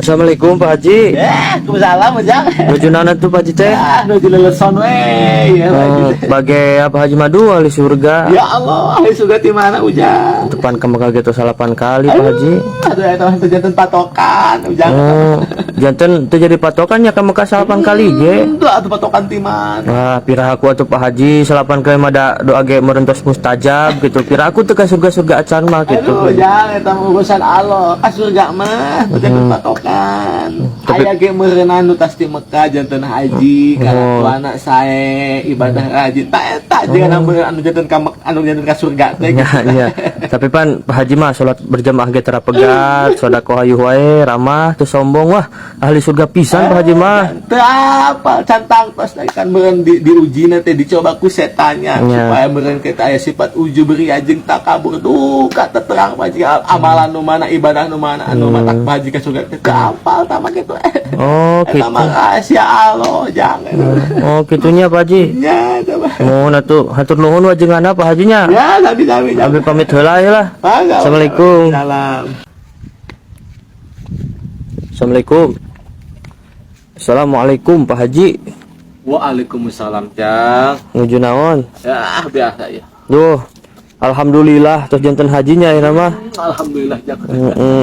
Assalamualaikum Pak Haji. Waalaikumsalam Ujang. Nuju naon tuh Pak Haji teh? Nuju leleson we. Bagai apa Haji Madu ahli surga. Ya Allah, ahli surga di mana Ujang? Depan kamu kaget tuh 8 kali Pak Haji. Aduh, itu jantan patokan Ujang. Jantan itu jadi patokannya kamu ka 8 kali ge. Itu atuh patokan ti mana? Wah, pira aku atuh Pak Haji 8 kali mah da doa ge merentos mustajab gitu. Pira aku teu ka surga-surga acan mah gitu. Aduh, Ujang eta mah urusan Allah. Ka surga mah jantan patokan. Aya ge meureunna nu tas ti Mekah janten haji kana anak sae ibadah rajin ta eta jeung anu janten ka anu janten ka surga teh. Iya. Tapi pan Pak Haji mah salat berjamaah ge tara pegat, sedekah hayuh wae, ramah, teu sombong wah. Ahli surga pisan Pak Haji mah. Teu apa cantang tos kan meureun diujina teh dicoba ku setannya supaya meureun kita aya sifat ujub ria jeung takabur duka terang Pak Haji amalan nu mana ibadah nu mana anu matak Pak Haji ka surga teh apal tah mah kitu. Oh, gitu. Eta mah rahasia Allah jangan. Oh, gitunya Pak Haji. Ya, coba. Oh, natu hatur nuhun wajenganna Pak Hajinya. Ya, sami-sami. Abi pamit heula ya lah. Assalamualaikum. Salam. Assalamualaikum. Assalamualaikum Pak Haji. Waalaikumsalam, Jang. Nuju naon? Ya, biasa ya. Duh. Alhamdulillah tos jantan hajinya ya mah. Alhamdulillah Jang.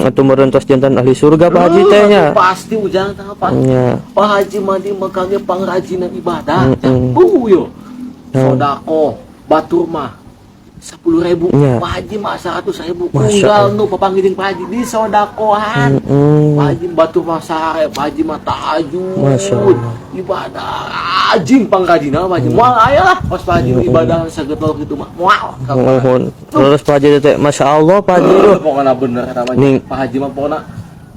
Atuh meureun tos jantan ahli surga Pak Haji teh nya. Pasti Ujang tah apa? Nya. Pak Haji mah di Mekah ge pangrajinan ibadah. Yo. Sodako, batur mah 10.000, Pak Haji mah 100.000. Unggal nu papanggih Pak Haji di sodakohan. Pak Haji batur mah sare, Pak Haji mah tahajud. Ibadah anjing pangrajina Pak Haji. Moal aya lah pas Pak Haji ibadah sagetol kitu mah. Moal. Mohon. Terus Pak Haji teh masyaallah Pak Haji tuh. Pokona bener eta mah. Pak Haji mah pokona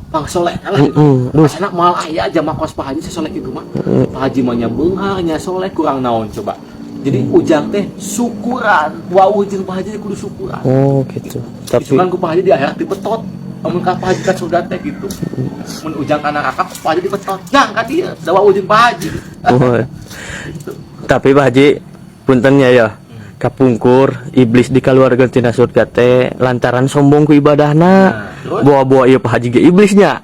pang soleh lah gitu. Masana moal aya aja mah kos Pak Haji sasoleh kitu mah. Pak Haji mah nya beunghar nya soleh kurang naon coba. Jadi Ujang teh syukuran, wau jeung Pak Haji kudu syukuran. Oh gitu. Tapi syukuran ku Pak Haji di akhirat dipetot. Amun ka Pak Haji ka surga teh gitu. Mun Ujang kana neraka Pak Haji dipetot. Jang ka dieu, da wau jeung Pak Haji. Oh. Tapi Pak Haji puntennya ya. Kapungkur iblis dikaluarkeun tina surga teh lantaran sombong ku ibadahna. Bawa-bawa ieu Pak Haji ge iblisnya.